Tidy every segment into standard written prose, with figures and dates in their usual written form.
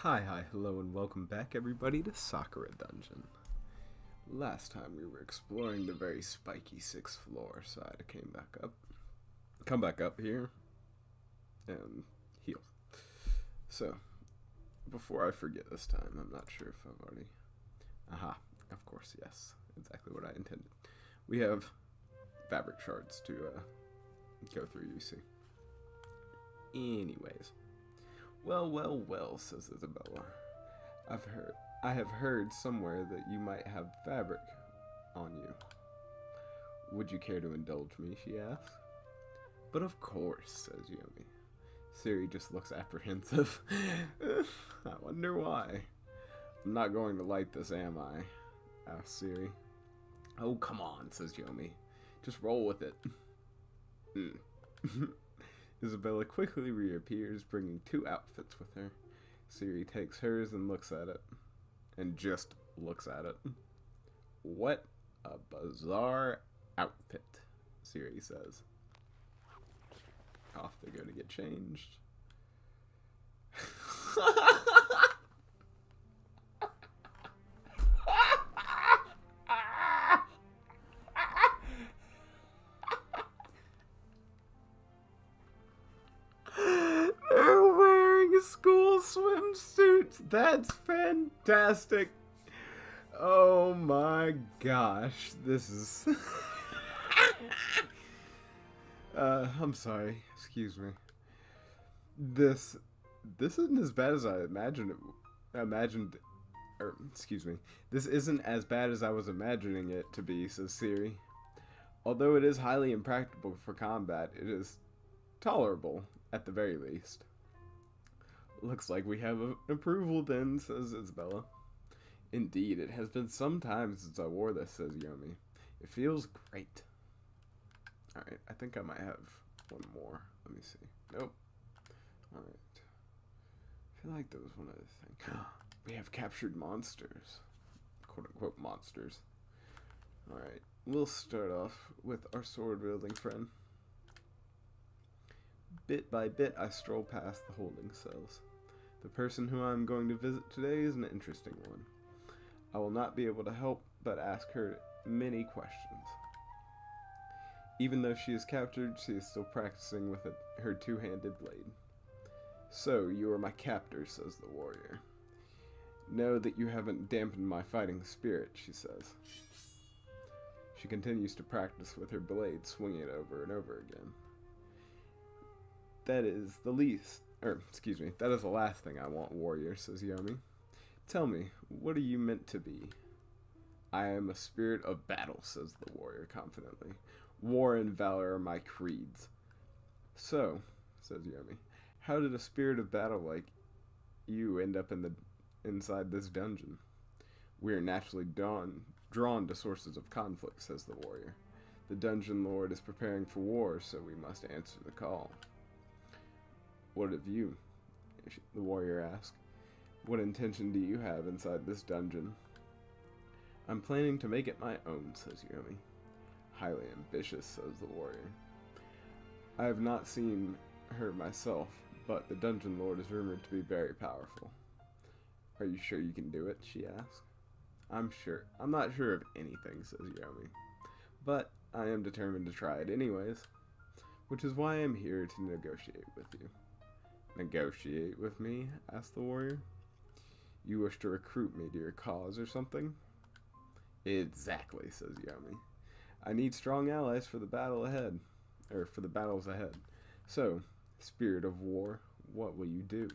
Hi, hello, and welcome back, everybody, to Sakura Dungeon. Last time we were exploring the very spiky 6th floor, so I had to come back up here, and heal. So, before I forget this time, I'm not sure if I've already... Aha, of course, yes, exactly what I intended. We have fabric shards to go through, you see. Anyways. Well, says Isabella. I have heard somewhere that you might have fabric on you. Would you care to indulge me, she asks. But of course, says Yomi. Ceri just looks apprehensive. I wonder why. I'm not going to light this, am I? Asks Ceri. Oh, come on, says Yomi. Just roll with it. Isabella quickly reappears, bringing 2 outfits with her. Ceri takes hers and looks at it. And just looks at it. What a bizarre outfit, Ceri says. Off they go to get changed. They're wearing school swimsuits. That's fantastic. Oh my gosh. This is... I'm sorry. Excuse me. This isn't as bad as I imagined. This isn't as bad as I was imagining it to be, says Ceri. Although it is highly impractical for combat, it is tolerable, at the very least. Looks like we have approval then, says Isabella. Indeed, it has been some time since I wore this, says Yomi. It feels great. Alright, I think I might have one more. Let me see. Nope. Alright. I feel like there was one other thing. We have captured monsters. Quote-unquote monsters. Alright, we'll start off with our sword-wielding friend. Bit by bit, I stroll past the holding cells. The person who I am going to visit today is an interesting one. I will not be able to help but ask her many questions. Even though she is captured, she is still practicing with her two-handed blade. So, you are my captor, says the warrior. Know that you haven't dampened my fighting spirit, she says. She continues to practice with her blade, swinging it over and over again. That is the last thing I want, warrior, says Yomi. Tell me, what are you meant to be? I am a spirit of battle, says the warrior confidently. War and valor are my creeds. So, says Yomi, how did a spirit of battle like you end up inside this dungeon? We are naturally drawn to sources of conflict, says the warrior. The dungeon lord is preparing for war, so we must answer the call. What of you? The warrior asked. What intention do you have inside this dungeon? I'm planning to make it my own, says Yomi. Highly ambitious, says the warrior. I have not seen her myself, but the dungeon lord is rumored to be very powerful. Are you sure you can do it? She asked. I'm not sure of anything, says Yomi. But I am determined to try it anyways, which is why I am here to negotiate with you. Negotiate with me? Asked the warrior. You wish to recruit me to your cause or something? Exactly, says Yomi. I need strong allies for the battles ahead. So, spirit of war, what will you do?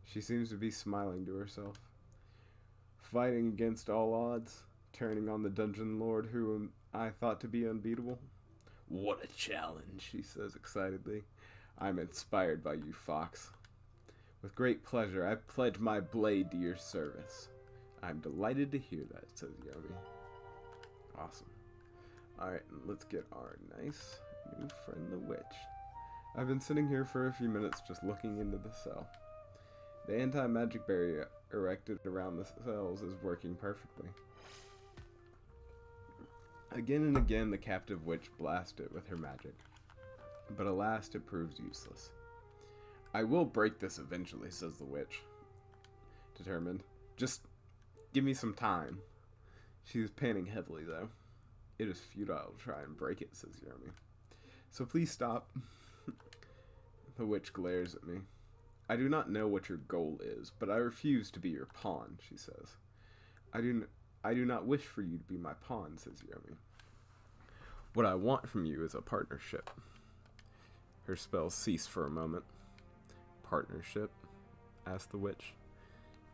She seems to be smiling to herself. Fighting against all odds, turning on the dungeon lord whom I thought to be unbeatable. What a challenge, she says excitedly. I'm inspired by you, Fox. With great pleasure, I pledge my blade to your service. I'm delighted to hear that, says Yomi. Awesome. Alright, let's get our nice new friend, the witch. I've been sitting here for a few minutes just looking into the cell. The anti-magic barrier erected around the cells is working perfectly. Again and again, the captive witch blasts it with her magic. But alas, it proves useless. I will break this eventually, says the witch. determined. Just give me some time. She is panting heavily, though. It is futile to try and break it, says Yomi. So please stop. The witch glares at me. I do not know what your goal is, but I refuse to be your pawn, she says. I do not wish for you to be my pawn, says Yomi. What I want from you is a partnership. Her spells cease for a moment. Partnership? Asked the witch.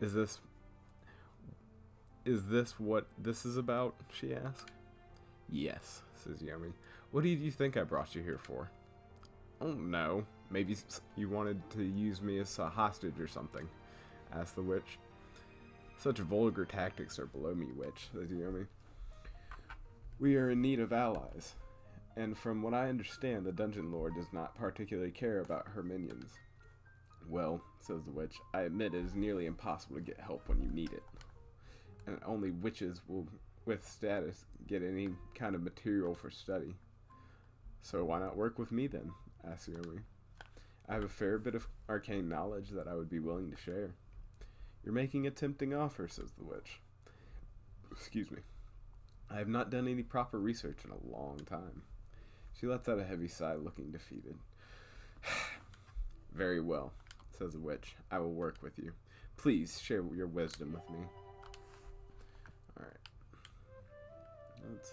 Is this what this is about? She asked. Yes, says Yomi. What did you think I brought you here for? Oh, no. Maybe you wanted to use me as a hostage or something, asked the witch. Such vulgar tactics are below me, witch, says Yomi. We are in need of allies, and from what I understand, the dungeon lord does not particularly care about her minions. Well, says the witch, I admit it is nearly impossible to get help when you need it. And only witches will, with status, get any kind of material for study. So why not work with me then? Asked Yomi. I have a fair bit of arcane knowledge that I would be willing to share. You're making a tempting offer, says the witch. Excuse me. I have not done any proper research in a long time. She lets out a heavy sigh, looking defeated. Very well, says the witch. I will work with you. Please share your wisdom with me. Alright. Let's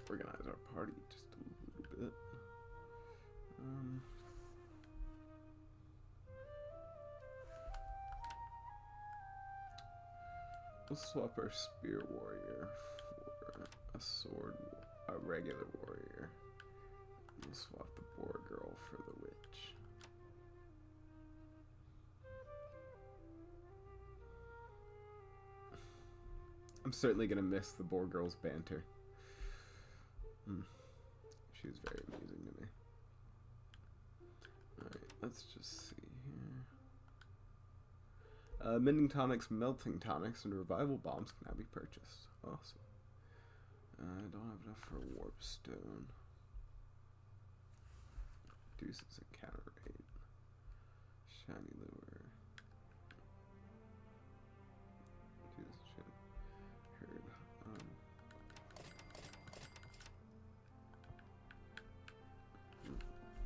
organize our party just a little bit. We'll swap our spear warrior for a regular warrior. We'll swap the boar girl for the witch. I'm certainly gonna miss the boar girl's banter. She was very amusing to me. Alright, let's just see here. Mending tonics, melting tonics, and revival bombs can now be purchased. Awesome. I don't have enough for a warp stone. Reduces encounter rate. Shiny lure. Heard.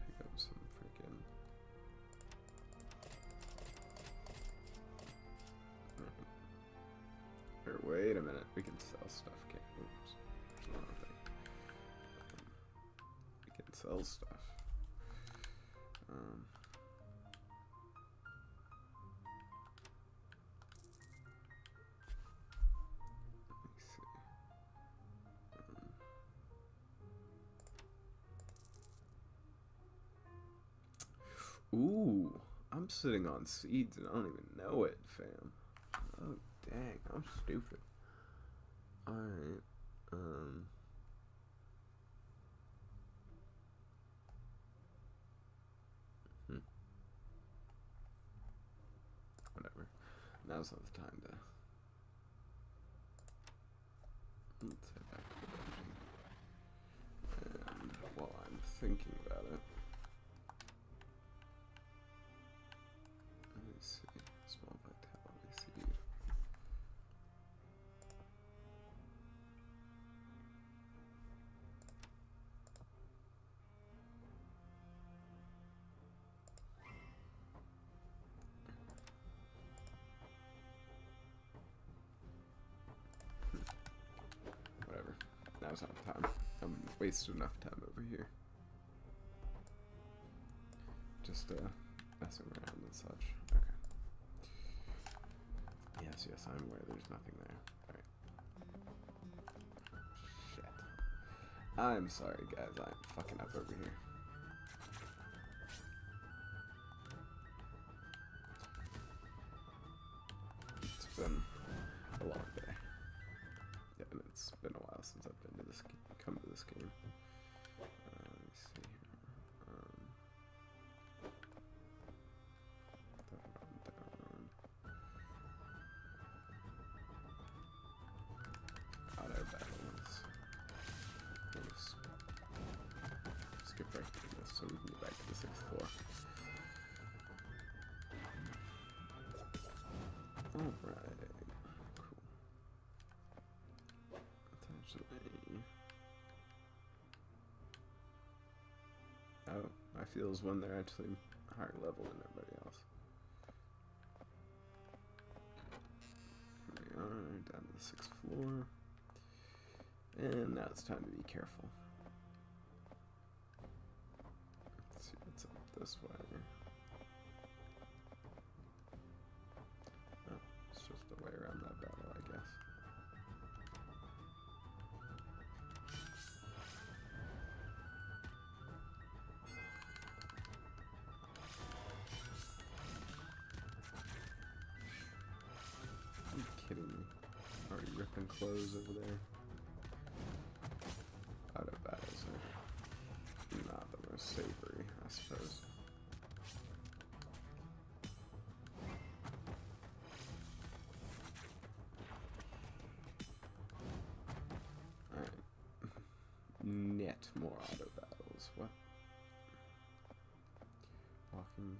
Pick up some freaking. Or wait a minute, we can sell stuff, can't we? Oops. There's another thing. We can sell stuff. Let me see. Ooh, I'm sitting on seeds and I don't even know it, fam. Oh, dang, I'm stupid. Alright, whatever. Now's not the time to... Let's head back to the dungeon. And while I'm thinking about it... Let me see. Small vitality seed. Whatever. Now's not the time. I'm wasted enough time over here. Just messing around and such. Okay. Yes, I'm aware there's nothing there. Alright. Shit. I'm sorry, guys. I'm fucking up over here. It's been a long day. Yeah, and it's been a while since I've been to this, come to this game. Let me see here. Auto battles. We'll skip right through this so we can get back to the 6th floor. Alright. Cool. That's actually... Oh, I feel as when they're actually higher level than everybody else. Here we are, down to the 6th floor. And now it's time to be careful. Let's see what's up this way. Oh, it's just the way around that battle, I guess. Are you kidding me? Already ripping clothes over there. Auto battles are not the most savory, I suppose. Alright. Net more auto battles. What? Walking.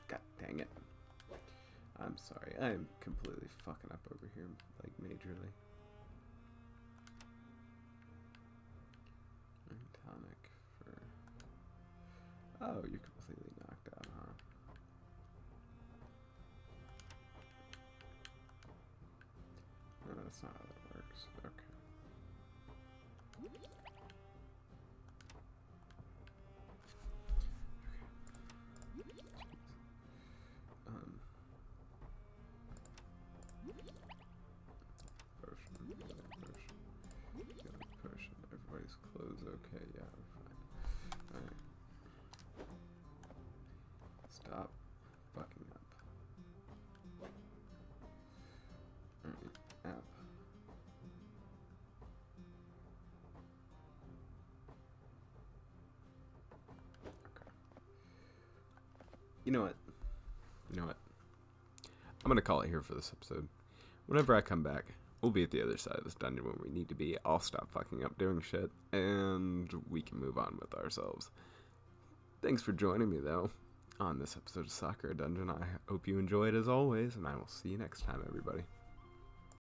God dang it. I'm sorry. I am completely fucking up over here, like majorly. Tonic for... Oh, you're completely knocked out, huh? No, that's not how that works. Okay. Potion. Everybody's clothes okay, yeah, we're fine. Alright. Stop fucking up. Alright, app. Okay. You know what? I'm gonna call it here for this episode. Whenever I come back, we'll be at the other side of this dungeon when we need to be. I'll stop fucking up doing shit, and we can move on with ourselves. Thanks for joining me, though, on this episode of Sakura Dungeon. I hope you enjoyed as always, and I will see you next time, everybody.